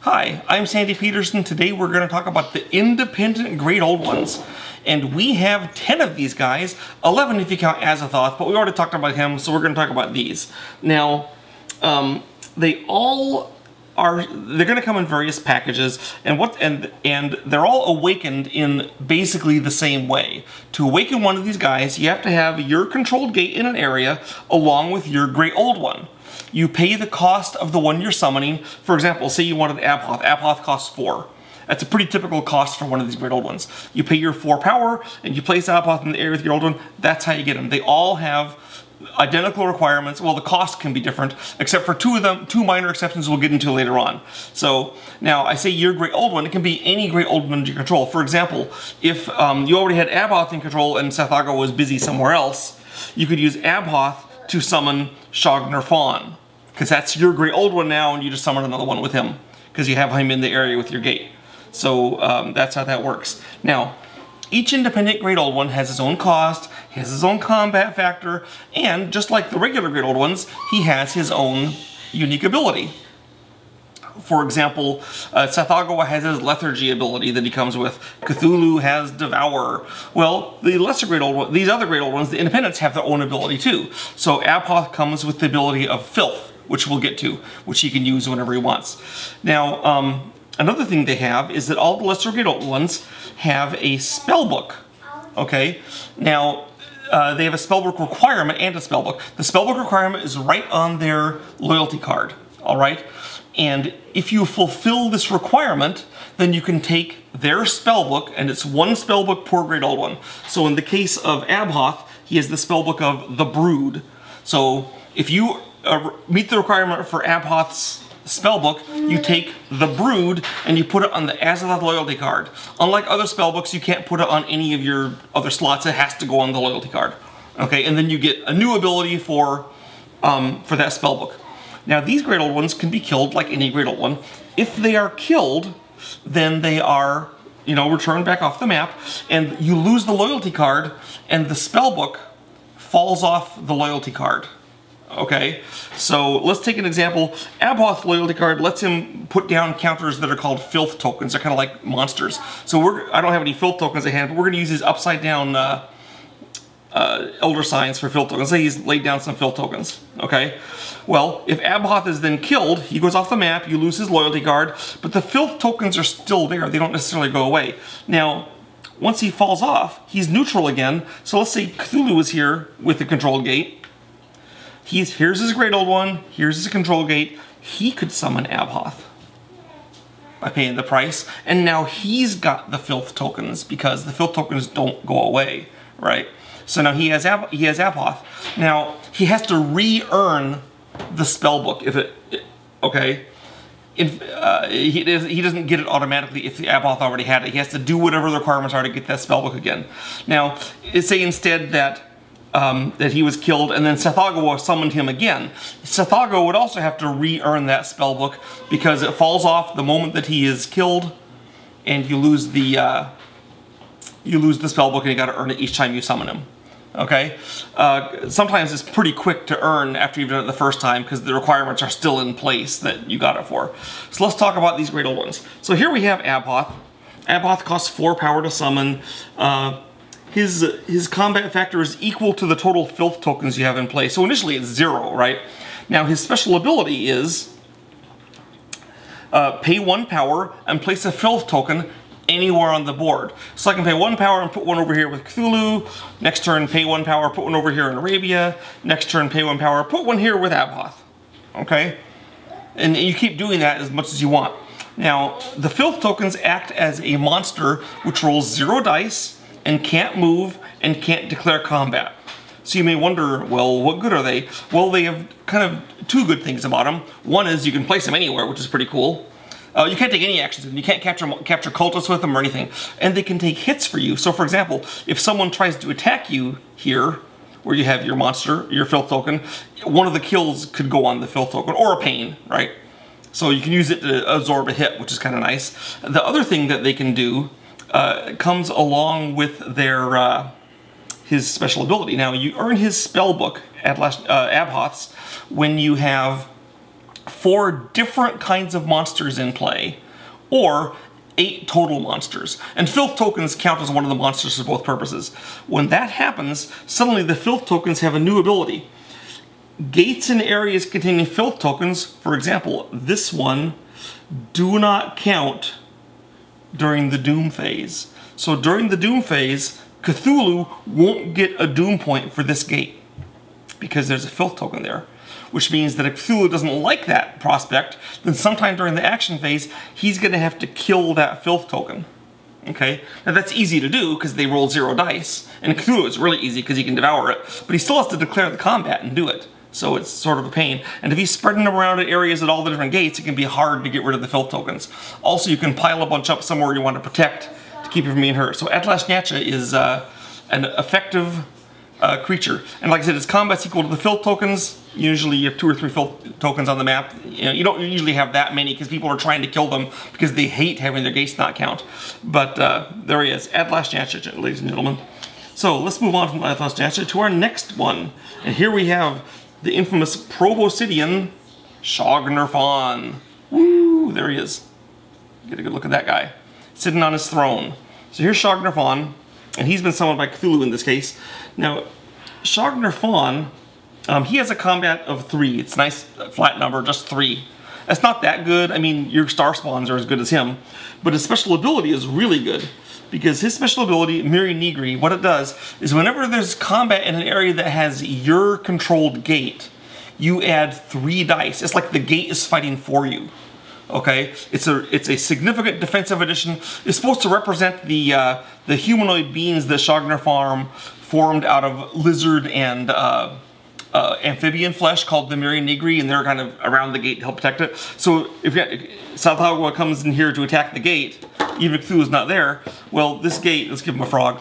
Hi, I'm Sandy Peterson. Today we're going to talk about the independent great old ones. And we have 10 of these guys, 11 if you count Azathoth, but we already talked about him, so we're going to talk about these. Now, they're going to come in various packages, and they're all awakened in basically the same way. To awaken one of these guys, you have to have your controlled gate in an area along with your great old one. You pay the cost of the one you're summoning. For example, say you wanted Abhoth. Abhoth costs 4. That's a pretty typical cost for one of these great old ones. You pay your 4 power, and you place Abhoth in the area with your old one. That's how you get them. They all have identical requirements. Well, the cost can be different, except for 2 of them. 2 minor exceptions we'll get into later on. So now I say your great old one. It can be any great old one under your control. For example, if you already had Abhoth in control and Sethago was busy somewhere else, you could use Abhoth to summon Shogner Fawn, because that's your great old one now, and you just summon another one with him because you have him in the area with your gate. So that's how that works. Now, each independent great old one has his own cost, has his own combat factor, and just like the regular great old ones, he has his own unique ability. For example, Sethago has his Lethargy ability that he comes with. Cthulhu has Devour. Well, the lesser great old one, these other great old ones, the independents, have their own ability too. So Abhoth comes with the ability of Filth, which we'll get to, which he can use whenever he wants. Now, another thing they have is that all the lesser great old ones have a spellbook. Okay? Now, they have a spellbook requirement and a spellbook. The spellbook requirement is right on their loyalty card. Alright? And if you fulfill this requirement, then you can take their spellbook, and it's 1 spellbook per great old one. So in the case of Abhoth, he has the spellbook of the Brood. So if you meet the requirement for Abhoth's spellbook, you take the Brood and you put it on the Azathoth loyalty card. Unlike other spellbooks, you can't put it on any of your other slots. It has to go on the loyalty card. Okay, and then you get a new ability for that spellbook. Now, these great old ones can be killed like any great old one. If they are killed, then they are, returned back off the map, and you lose the loyalty card, and the spellbook falls off the loyalty card. Okay, so let's take an example. Abhoth's loyalty card lets him put down counters that are called filth tokens. They're kind of like monsters. So I don't have any filth tokens at hand, but we're going to use his upside down Elder Signs for filth tokens. Say he's laid down some filth tokens. Okay, well, if Abhoth is then killed, he goes off the map, you lose his loyalty card, but the filth tokens are still there. They don't necessarily go away. Now, once he falls off, he's neutral again. So let's say Cthulhu is here with the control gate. Here's his great old one, here's his control gate. He could summon Abhoth by paying the price, and now he's got the filth tokens because the filth tokens don't go away, right? So now he has Abhoth. Now he has to re-earn the spellbook he doesn't get it automatically if the Abhoth already had it. He has to do whatever the requirements are to get that spellbook again. Now, say instead that he was killed and then Sethago summoned him again. Sethago would also have to re-earn that spellbook because it falls off the moment that he is killed, and you lose the spellbook, and you got to earn it each time you summon him. Okay? Sometimes it's pretty quick to earn after you've done it the first time because the requirements are still in place that you got it for. So let's talk about these great old ones. So here we have Abhoth. Abhoth costs 4 power to summon. His combat factor is equal to the total filth tokens you have in play. So initially it's 0, right? Now his special ability is pay 1 power and place a filth token anywhere on the board. So I can pay 1 power and put 1 over here with Cthulhu. Next turn, pay 1 power, put 1 over here in Arabia. Next turn, pay 1 power, put 1 here with Abhoth. Okay? And you keep doing that as much as you want. Now, the filth tokens act as a monster which rolls 0 dice and can't move and can't declare combat. So you may wonder, well, what good are they? Well, they have kind of 2 good things about them. One is you can place them anywhere, which is pretty cool. You can't take any actions with them. You can't capture cultists with them or anything. And they can take hits for you. So for example, if someone tries to attack you here, where you have your monster, your filth token, one of the kills could go on the filth token, or a pain, right? So you can use it to absorb a hit, which is kind of nice. The other thing that they can do comes along with their his special ability. Now, you earn his spellbook at Abhoth's when you have 4 different kinds of monsters in play, or 8 total monsters. And filth tokens count as one of the monsters for both purposes. When that happens, suddenly the filth tokens have a new ability. Gates in areas containing filth tokens, for example, this one, do not count during the Doom phase. So during the Doom phase, Cthulhu won't get a Doom point for this gate because there's a filth token there. Which means that if Cthulhu doesn't like that prospect, then sometime during the action phase, he's going to have to kill that filth token. Okay? Now that's easy to do because they roll 0 dice, and Cthulhu is really easy because he can devour it, but he still has to declare the combat and do it. So it's sort of a pain. And if he's spreading them around at areas at all the different gates, it can be hard to get rid of the filth tokens. Also, you can pile a bunch up somewhere you want to protect to keep you from being hurt. So Atlach-Nacha is an effective creature. And like I said, its combat's equal to the filth tokens. Usually you have 2 or 3 filth tokens on the map. You don't usually have that many because people are trying to kill them because they hate having their gates not count. But there he is, Atlach-Nacha, ladies and gentlemen. So let's move on from Atlach-Nacha to our next one. And here we have the infamous Proboscidean Shog-Nar-Fon. Woo, there he is. Get a good look at that guy, sitting on his throne. So here's Shog-Nar-Fon, and he's been summoned by Cthulhu in this case. Now, Shog-Nar-Fon, he has a combat of 3. It's a nice flat number, just 3. That's not that good. I mean, your star spawns are as good as him, but his special ability is really good. Because his special ability, Miri Nigri, what it does is whenever there's combat in an area that has your controlled gate, you add 3 dice. It's like the gate is fighting for you. Okay, it's a significant defensive addition. It's supposed to represent the humanoid beings that Shog-Nar-Fon formed out of lizard and amphibian flesh called the Miri Nigri, and they're kind of around the gate to help protect it. So if Tsathoggua comes in here to attack the gate, even if Cthulhu's not there, well, this gate, let's give him a frog.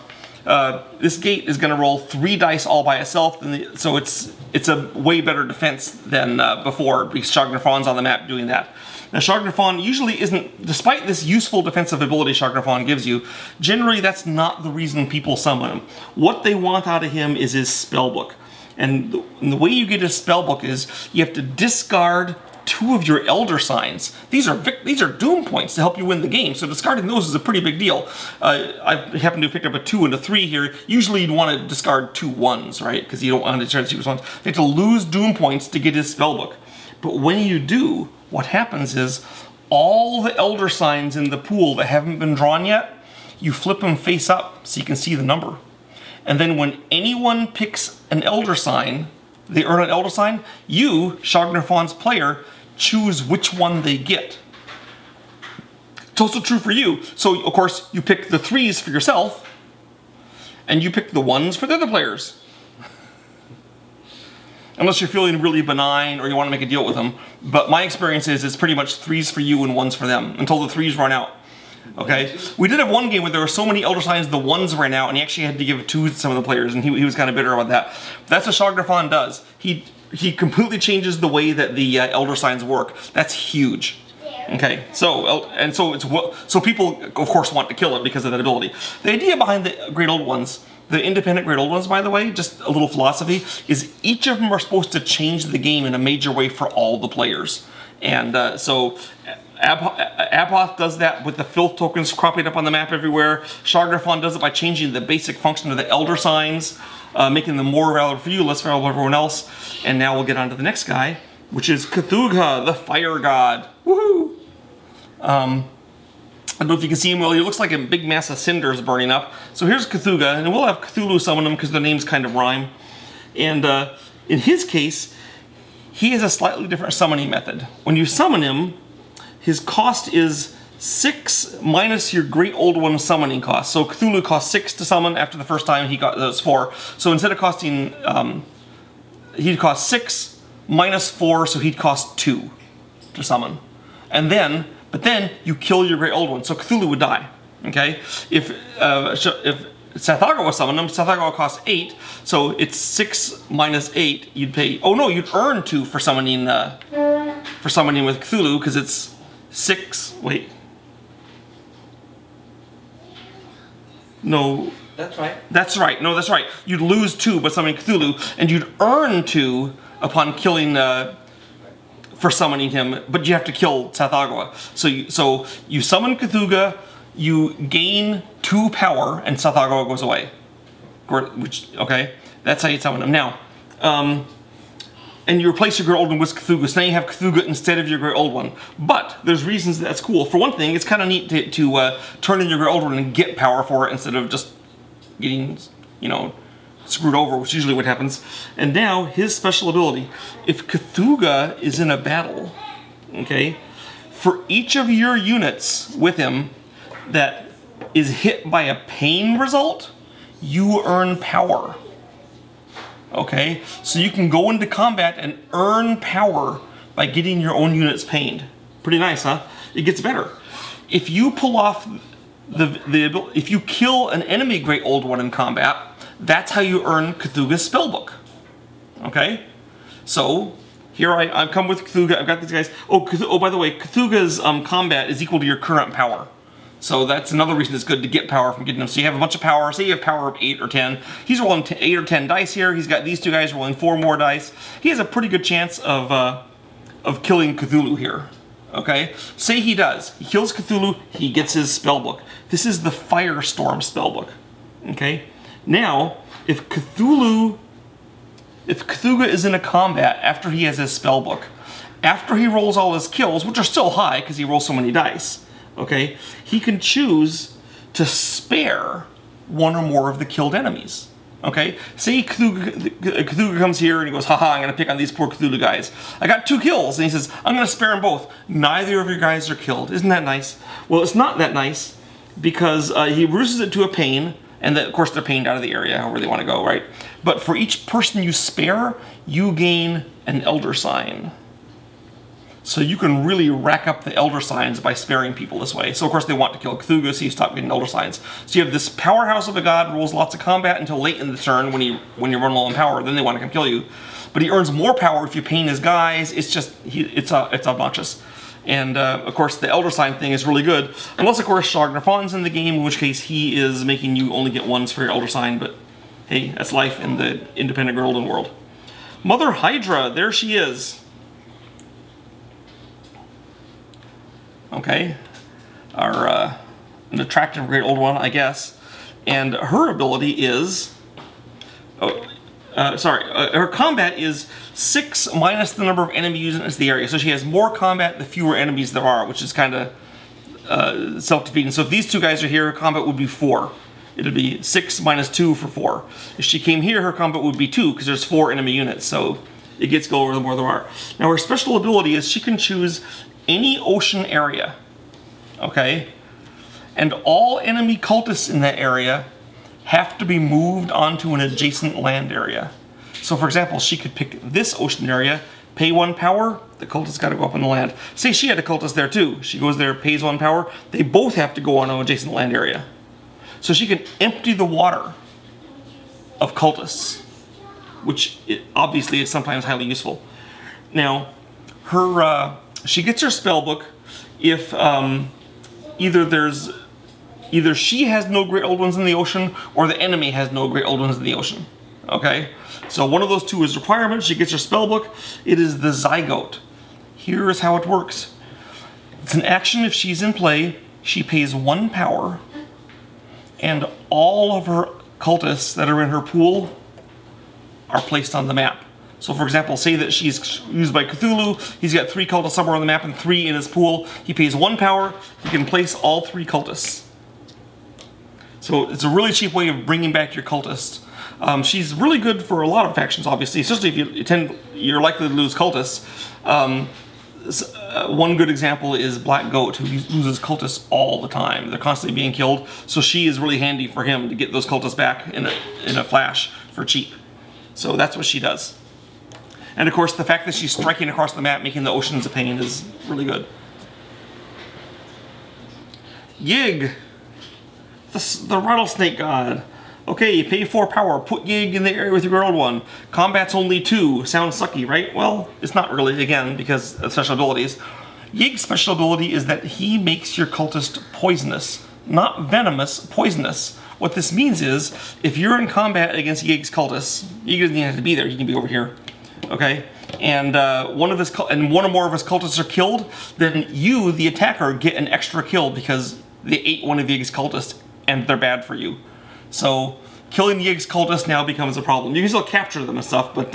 This gate is going to roll 3 dice all by itself, and so it's a way better defense than before, because Shog-Nar-Fon's on the map doing that. Now, Shog-Nar-Fon usually isn't, despite this useful defensive ability Shog-Nar-Fon gives you, generally that's not the reason people summon him. What they want out of him is his spellbook. And the way you get his spellbook is you have to discard 2 of your Elder Signs. These are Doom points to help you win the game, so discarding those is a pretty big deal. I happen to have picked up a 2 and a 3 here. Usually you'd want to discard 2 1s, right? Because you don't want to discard 2 1s. You have to lose Doom points to get his spellbook. But when you do, what happens is all the Elder Signs in the pool that haven't been drawn yet, you flip them face up so you can see the number. And then when anyone picks an Elder Sign, they earn an Elder Sign, you, Shog-Nar-Fon's player, choose which one they get. It's also true for you. So, of course, you pick the 3s for yourself, and you pick the 1s for the other players. Unless you're feeling really benign or you want to make a deal with them. But my experience is it's pretty much 3s for you and 1s for them, until the 3s run out. Okay, we did have one game where there were so many Elder Signs the 1s ran out, and he actually had to give it to some of the players, and he was kind of bitter about that. That's what Shog-Nar-Fon does. He completely changes the way that the Elder Signs work. That's huge. Okay, so people of course want to kill it because of that ability. The idea behind the Great Old Ones, the independent Great Old Ones, by the way, just a little philosophy, is each of them are supposed to change the game in a major way for all the players. And so Abhoth does that with the filth tokens cropping up on the map everywhere. Shog-Nar-Fon does it by changing the basic function of the Elder Signs, making them more valuable for you, less valuable for everyone else. And now we'll get on to the next guy, which is Cthugha, the Fire God. Woohoo! I don't know if you can see him well. He looks like a big mass of cinders burning up. So here's Cthugha, and we'll have Cthulhu summon him because the names kind of rhyme. And in his case, he has a slightly different summoning method. When you summon him, his cost is 6 minus your Great Old One summoning cost. So Cthulhu cost 6 to summon. After the first time, he got those 4. So instead of costing, he'd cost 6 minus 4, so he'd cost 2 to summon. And then, but then you kill your Great Old One, so Cthulhu would die. Okay, if Tsathoggua was summoned him, Tsathoggua costs 8, so it's 6 minus 8. You'd pay. Oh no, you'd earn 2 for summoning with Cthulhu because it's 6. Wait. No. That's right. That's right. No, that's right. You'd lose 2 by summoning Cthulhu, and you'd earn 2 upon killing for summoning him, but you have to kill Tsathoggua. So you summon Cthulhu, you gain 2 power, and Tsathoggua goes away. Okay, that's how you summon him. Now, and you replace your Great Old One with Cthulhu, so now you have Cthulhu instead of your Great Old One. But there's reasons that's cool. For one thing, it's kind of neat to turn in your Great Old One and get power for it instead of just getting, you know, screwed over, which is usually what happens. And now, his special ability, if Cthulhu is in a battle, okay, for each of your units with him that is hit by a pain result, you earn power. Okay, so you can go into combat and earn power by getting your own units pained. Pretty nice, huh? It gets better. If you pull off if you kill an enemy Great Old One in combat, that's how you earn Cthulhu's spellbook. Okay, so here I've come with Cthulhu. I've got these guys. Oh, by the way, Cthulhu's combat is equal to your current power. So that's another reason it's good to get power from getting them. So you have a bunch of power. Say you have power of 8 or 10. He's rolling 8 or 10 dice here. He's got these 2 guys rolling 4 more dice. He has a pretty good chance of killing Cthulhu here. Okay? Say he does. He kills Cthulhu. He gets his spellbook. This is the Firestorm spellbook. Okay? Now, if Cthulhu is in a combat after he has his spellbook, after he rolls all his kills, which are still high because he rolls so many dice, okay, he can choose to spare 1 or more of the killed enemies. Okay, say Cthulhu comes here and he goes, haha, I'm going to pick on these poor Cthulhu guys. I got 2 kills, and he says, I'm going to spare them both. Neither of your guys are killed. Isn't that nice? Well, it's not that nice because he reduces it to a pain, and of course they're pained out of the area, however they want to go, right? But for each person you spare, you gain an Elder Sign. So you can really rack up the Elder Signs by sparing people this way. So of course they want to kill Cthulhu, so you stop getting Elder Signs. So you have this powerhouse of a god, rolls lots of combat until late in the turn when you run low on power, then they want to come kill you. But he earns more power if you pain his guys. It's just, it's obnoxious. And of course the Elder Sign thing is really good. Unless of course Shoggoth's in the game, in which case he is making you only get 1s for your Elder Sign, but hey, that's life in the independent golden world. Mother Hydra, there she is. Okay, an attractive Great Old One, I guess. And her ability is, her combat is 6 minus the number of enemy units in the area. So she has more combat the fewer enemies there are, which is kind of self-defeating. So if these 2 guys are here, her combat would be 4. It would be 6 minus 2 for 4. If she came here, her combat would be 2, because there's 4 enemy units, so it gets go over the more there are. Now her special ability is she can choose any ocean area, okay? And all enemy cultists in that area have to be moved onto an adjacent land area. So for example, she could pick this ocean area, pay 1 power, the cultist got to go up on the land. Say she had a cultist there too. She goes there, pays 1 power, they both have to go on an adjacent land area. So she can empty the water of cultists, which obviously is sometimes highly useful. Now, she gets her spellbook if either she has no Great Old Ones in the ocean or the enemy has no Great Old Ones in the ocean. Okay? So one of those 2 is requirement. She gets her spellbook. It is the Zygote. Here is how it works. It's an action if she's in play. She pays 1 power, and all of her cultists that are in her pool are placed on the map. So for example, say that she's used by Cthulhu, he's got 3 cultists somewhere on the map and 3 in his pool. He pays 1 power, he can place all 3 cultists. So it's a really cheap way of bringing back your cultists. She's really good for a lot of factions, obviously, especially if you're likely to lose cultists. One good example is Black Goat, who loses cultists all the time. They're constantly being killed, so she is really handy for him to get those cultists back in a flash for cheap. So that's what she does. And of course, the fact that she's striking across the map, making the oceans a pain, is really good. Yig, the rattlesnake god. Okay, you pay 4 power, put Yig in the area with your Great Old One. Combat's only 2. Sounds sucky, right? Well, it's not really, again, because of special abilities. Yig's special ability is that he makes your cultist poisonous. Not venomous, poisonous. What this means is, if you're in combat against Yig's cultists, Yig doesn't even have to be there, he can be over here. Okay? and one or more of his cultists are killed, then you, the attacker, get an extra kill because they ate one of Yig's cultists and they're bad for you. So killing Yig's cultists now becomes a problem. You can still capture them and stuff, but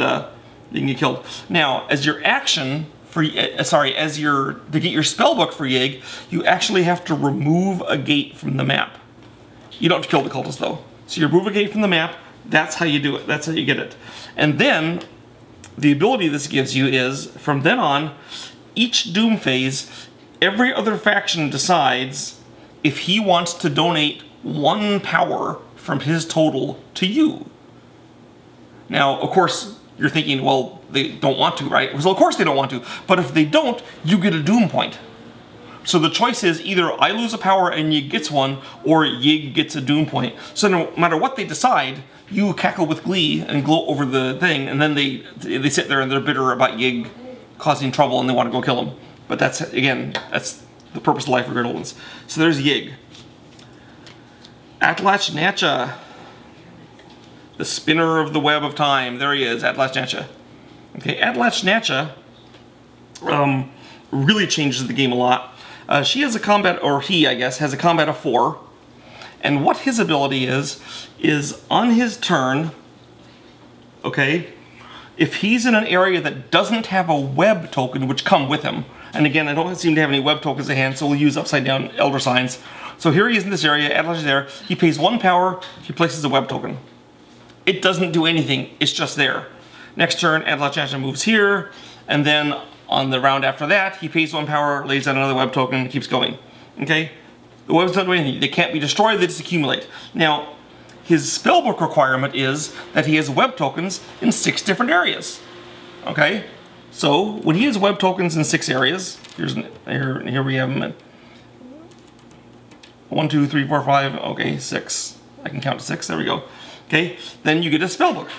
you can get killed. Now, as your action for to get your spellbook for Yig, you actually have to remove a gate from the map. You don't have to kill the cultist though. So you remove a gate from the map. That's how you do it. That's how you get it. And then the ability this gives you is, from then on, each Doom phase, every other faction decides if he wants to donate 1 power from his total to you. Now, of course, you're thinking, well, they don't want to, right? Well, of course they don't want to. But if they don't, you get a Doom point. So the choice is either I lose a power and Yig gets one, or Yig gets a Doom point. So no matter what they decide, you cackle with glee and gloat over the thing, and then they sit there and they're bitter about Yig causing trouble and they want to go kill him. But that's, again, that's the purpose of life for Great Old Ones. So there's Yig. Atlach-Natcha, the spinner of the web of time. There he is, Atlach-Natcha. Okay, Atlach-Natcha really changes the game a lot. She has a combat, or he, I guess, has a combat of 4. And what his ability is on his turn, okay, if he's in an area that doesn't have a web token, which come with him, and again, I don't seem to have any web tokens at hand, so we'll use upside down Elder Signs. So here he is in this area, Atlach is there, he pays 1 power, he places a web token. It doesn't do anything, it's just there. Next turn, Atlach moves here, and then on the round after that, he pays 1 power, lays down another web token, and keeps going. Okay? The webs don't do anything. They can't be destroyed, they just accumulate. Now, his spellbook requirement is that he has web tokens in 6 different areas. Okay? So, when he has web tokens in 6 areas, here we have them at 1, 2, 3, 4, 5, okay, 6. I can count to 6, there we go. Okay? Then you get a spellbook.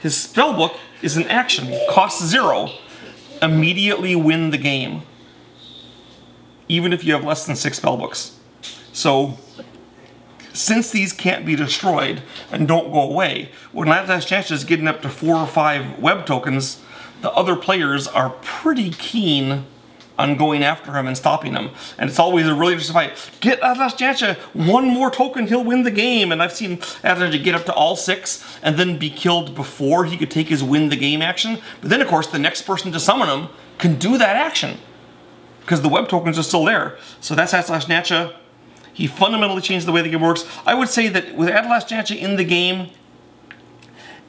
His spellbook is an action, costs 0, immediately win the game. Even if you have less than 6 spellbooks. So, since these can't be destroyed and don't go away, when Atlach-Natcha is getting up to 4 or 5 web tokens, the other players are pretty keen on going after him and stopping him. And it's always a really interesting fight. Get Atlach-Natcha 1 more token, he'll win the game. And I've seen Atlach-Natcha get up to all 6 and then be killed before he could take his win the game action. But then, of course, the next person to summon him can do that action because the web tokens are still there. So that's Atlach-Natcha. He fundamentally changed the way the game works. I would say that with Atlach-Natcha in the game,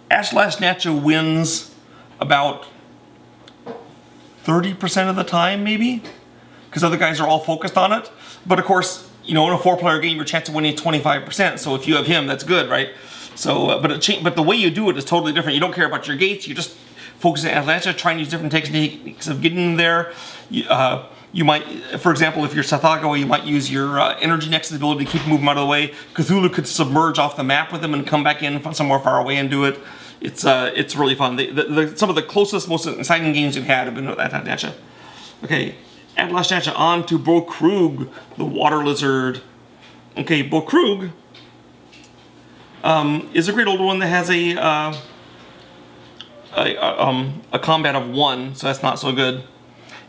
Atlach-Natcha wins about 30% of the time, maybe, because other guys are all focused on it. But of course, you know, in a 4-player game, your chance of winning is 25%. So if you have him, that's good, right? So, but the way you do it is totally different. You don't care about your gates. You just focus on Atlach-Natcha, try and use different techniques of getting them there. You might, for example, if you're Tsathoggua, you might use your energy nexus ability to keep moving out of the way. Cthulhu could submerge off the map with him and come back in from somewhere far away and do it. It's really fun. Some of the closest, most exciting games we've had have been with Atlach-Natcha. Okay, Atlach-Natcha on to Bokrug, the water lizard. Okay, Bokrug is a great old one that has a combat of 1, so that's not so good.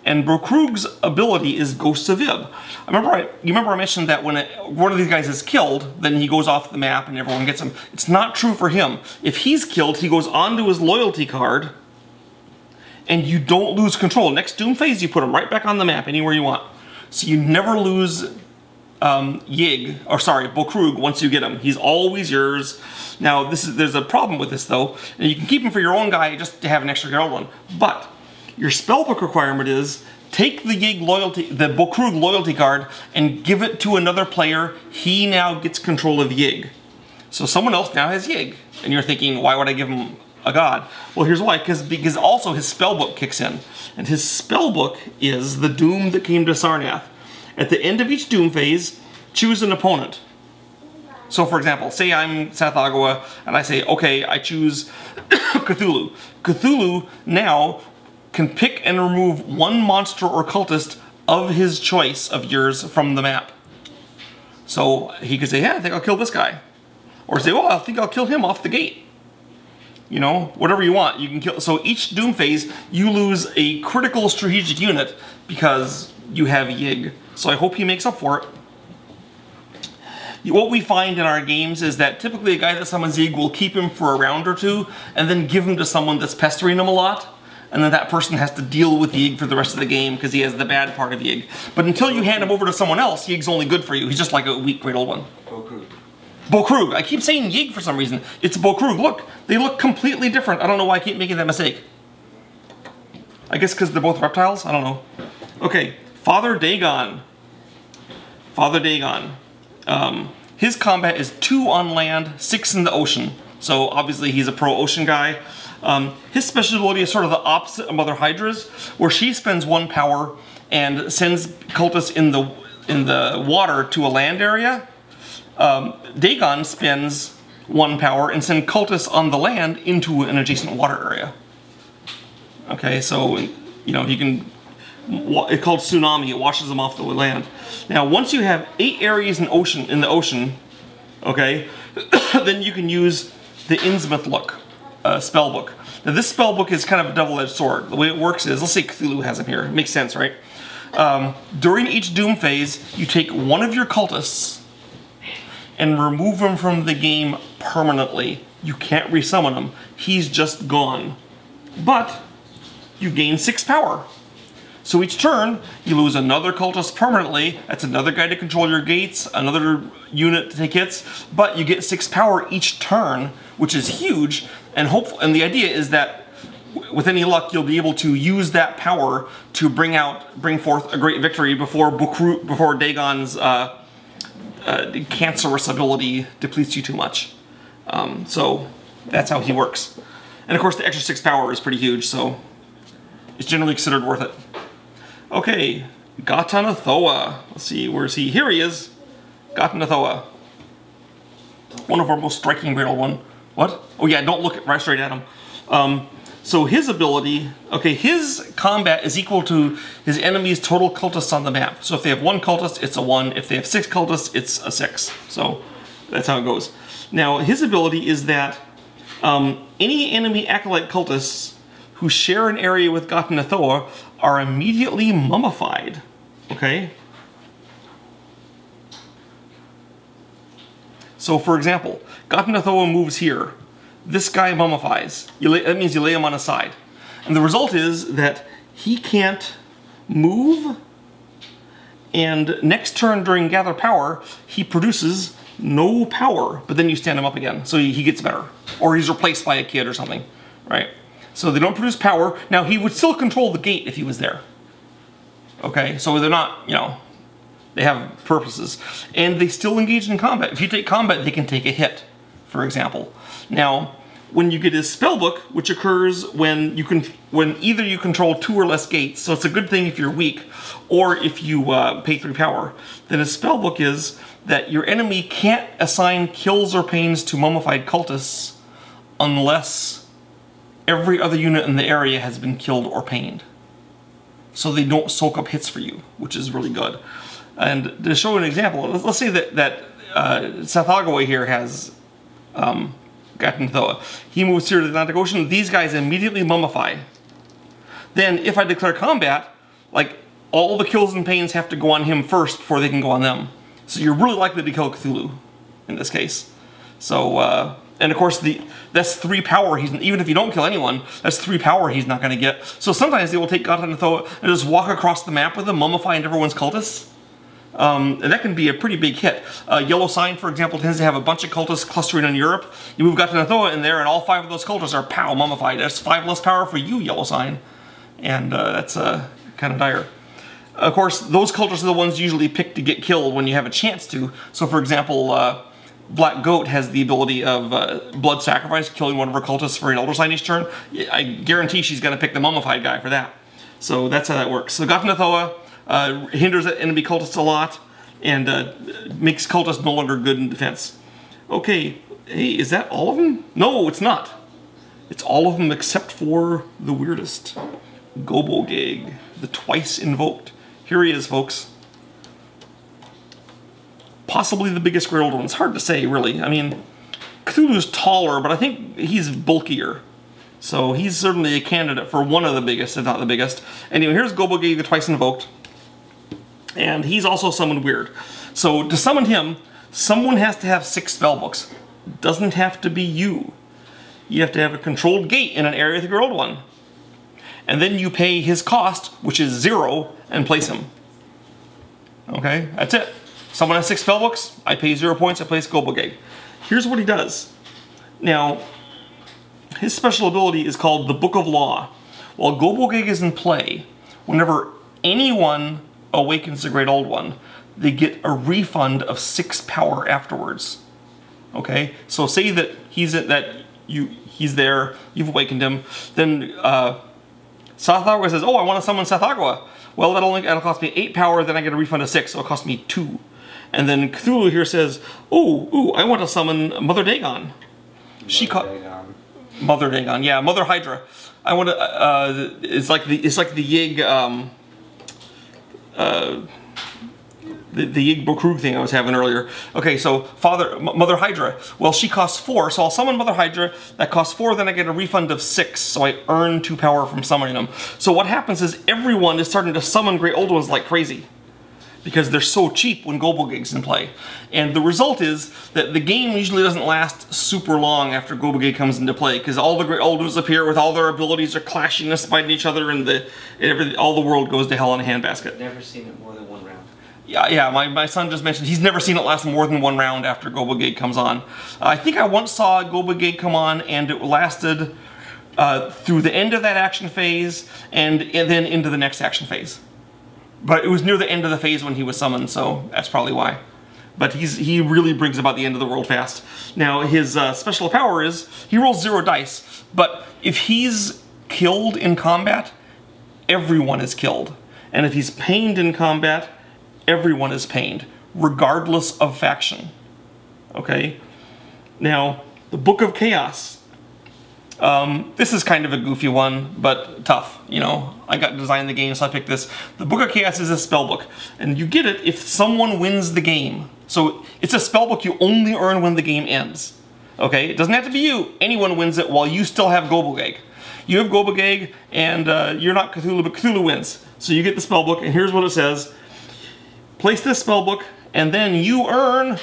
And Bokrug's ability is Ghosts of Ib. You remember I mentioned that when one of these guys is killed, then he goes off the map and everyone gets him. It's not true for him. If he's killed, he goes onto his loyalty card, and you don't lose control. Next Doom phase, you put him right back on the map, anywhere you want. So you never lose Bokrug once you get him. He's always yours. Now, there's a problem with this, though. And you can keep him for your own guy just to have an extra gold one. But your spellbook requirement is take the Bokrug loyalty card and give it to another player. He now gets control of Yig. So someone else now has Yig. And you're thinking, why would I give him a god? Well, here's why. Because also his spellbook kicks in. And his spellbook is the Doom that came to Sarnath. At the end of each Doom phase, choose an opponent. So for example, say I'm Tsathoggua and I say, okay, I choose Cthulhu. Cthulhu now can pick and remove 1 monster or cultist of his choice of yours from the map. So he could say, yeah, I think I'll kill this guy. Or say, well, I think I'll kill him off the gate. You know, whatever you want, you can kill. So each Doom phase, you lose a critical strategic unit because you have Yig. So I hope he makes up for it. What we find in our games is that typically a guy that summons Yig will keep him for a round or two and then give him to someone that's pestering him a lot. And then that person has to deal with Yig for the rest of the game because he has the bad part of Yig. But until you hand him over to someone else, Yig's only good for you. He's just like a weak Great Old One. Bokrug. I keep saying Yig for some reason. It's Bokrug. Look, they look completely different. I don't know why I keep making that mistake. I guess because they're both reptiles? I don't know. Okay, Father Dagon. Father Dagon. His combat is 2 on land, 6 in the ocean. So obviously he's a pro ocean guy. His special ability is sort of the opposite of Mother Hydra's, where she spends 1 power and sends cultists in the water to a land area. Dagon spends 1 power and sends cultists on the land into an adjacent water area. Okay, so, you know, he can, it's called Tsunami, it washes them off the land. Now, once you have 8 areas in the ocean, okay, then you can use the Innsmouth Look spellbook. Now, this spellbook is kind of a double-edged sword. The way it works is, let's say Cthulhu has him here. It makes sense, right? During each Doom phase, you take one of your cultists and remove him from the game permanently. You can't resummon him. He's just gone. But you gain 6 power. So each turn, you lose another cultist permanently. That's another guy to control your gates, another unit to take hits, but you get 6 power each turn, which is huge. And the idea is that with any luck, you'll be able to use that power to bring forth a great victory before Dagon's cancerous ability depletes you too much. So that's how he works. And of course, the extra 6 power is pretty huge, so it's generally considered worth it. Okay, Gatanathoa. Let's see, where is he? Here he is. Gatanathoa. One of our most striking Great Old One. What? Oh yeah, don't look right straight at him. So his ability, okay, his combat is equal to his enemy's total cultists on the map. So if they have 1 cultist, it's a 1. If they have 6 cultists, it's a 6. So that's how it goes. Now, his ability is that any enemy acolyte cultists who share an area with Gatanathoa are immediately mummified. Okay? So for example, Gatanathoa moves here. This guy mummifies. That means you lay him on his side. And the result is that he can't move, and next turn during Gather Power, he produces no power, but then you stand him up again, so he gets better. Or he's replaced by a kid or something, right? So they don't produce power. Now, he would still control the gate if he was there. Okay, so they're not, you know, they have purposes. And they still engage in combat. If you take combat, they can take a hit, for example. Now, when you get his spellbook, which occurs when either you control 2 or less gates, so it's a good thing if you're weak, or if you pay 3 power, then his spellbook is that your enemy can't assign kills or pains to mummified cultists unless every other unit in the area has been killed or pained. So they don't soak up hits for you, which is really good. And to show an example, let's say that Tsathoggua here has Gatanathoa. He moves here to the Atlantic Ocean. These guys immediately mummify. Then, if I declare combat, like, all the kills and pains have to go on him first before they can go on them. So you're really likely to kill Cthulhu in this case. So, and of course, that's 3 power. Even if you don't kill anyone, that's 3 power he's not going to get. So sometimes they will take Gatanathoa and just walk across the map with him, mummifying everyone's cultists. And that can be a pretty big hit. Yellow Sign, for example, tends to have a bunch of cultists clustering in Europe. You move Gatanathoa in there, and all 5 of those cultists are pow, mummified. That's 5 less power for you, Yellow Sign. And that's kind of dire. Of course, those cultists are the ones usually picked to get killed when you have a chance to. So, for example, Black Goat has the ability of Blood Sacrifice, killing one of her cultists for an Elder Sign each turn. I guarantee she's going to pick the mummified guy for that. So that's how that works. So Gatanathoa hinders enemy cultists a lot, and makes cultists no longer good in defense. Okay, hey, is that all of them? No, it's not. It's all of them except for the weirdest. Gobogag, the twice invoked. Here he is, folks. Possibly the biggest Great Old One. It's hard to say, really. I mean, Cthulhu's taller, but I think he's bulkier. So he's certainly a candidate for one of the biggest, if not the biggest. Anyway, here's Gobogeg the Twice Invoked. And he's also summoned weird. So to summon him, someone has to have 6 spellbooks. Doesn't have to be you. You have to have a controlled gate in an area with your old one. And then you pay his cost, which is 0, and place him. Okay, that's it. Someone has 6 spellbooks, I pay 0 points, I place Gobogeg. Here's what he does. Now, his special ability is called the Book of Law. While Gobogeg is in play, whenever anyone awakens the Great Old One, they get a refund of 6 power afterwards. Okay, so say that he's there, you've awakened him, then Tsathoggua says, oh, I want to summon Tsathoggua. Well, that'll cost me 8 power, then I get a refund of 6, so it'll cost me 2. And then Cthulhu here says, ooh, I want to summon Mother Dagon. Mother Dagon, yeah, Mother Hydra. I want to. It's like the Yig, the Yig Bokrug thing I was having earlier. Okay, so Mother Hydra. Well, she costs 4, so I'll summon Mother Hydra. That costs 4, then I get a refund of 6, so I earn 2 power from summoning them. So what happens is everyone is starting to summon Great Old Ones like crazy, because they're so cheap when Gobogeg's in play. And the result is that the game usually doesn't last super long after Gobogeg comes into play, because all the Great Old Ones appear with all their abilities are clashing and spiting each other, and all the world goes to hell in a handbasket. Never seen it more than 1 round. Yeah, my son just mentioned he's never seen it last more than 1 round after Gobogeg comes on. I think I once saw Gobogeg come on and it lasted through the end of that action phase and then into the next action phase. But it was near the end of the phase when he was summoned, so that's probably why. But he really brings about the end of the world fast. Now, his special power is, he rolls 0 dice, but if he's killed in combat, everyone is killed. And if he's pained in combat, everyone is pained, regardless of faction. Okay? Now, the Book of Chaos. This is kind of a goofy one, but tough, you know. I got to design the game, so I picked this. The Book of Chaos is a spellbook, and you get it if someone wins the game. So it's a spellbook you only earn when the game ends. Okay? It doesn't have to be you. Anyone wins it while you still have Gobogeg. You have Gobogeg, and you're not Cthulhu, but Cthulhu wins. So you get the spellbook, and here's what it says. Place this spellbook, and then you earn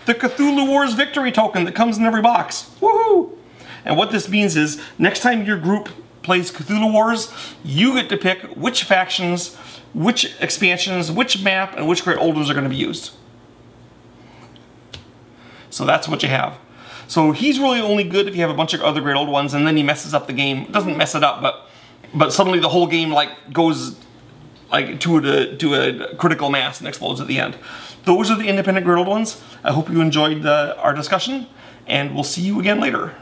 the Cthulhu Wars victory token that comes in every box. Woohoo! And what this means is, next time your group plays Cthulhu Wars, you get to pick which factions, which expansions, which map, and which Great Old Ones are going to be used. So that's what you have. So he's really only good if you have a bunch of other Great Old Ones, and then he messes up the game. It doesn't mess it up, but suddenly the whole game goes to a critical mass and explodes at the end. Those are the independent Great Old Ones. I hope you enjoyed our discussion, and we'll see you again later.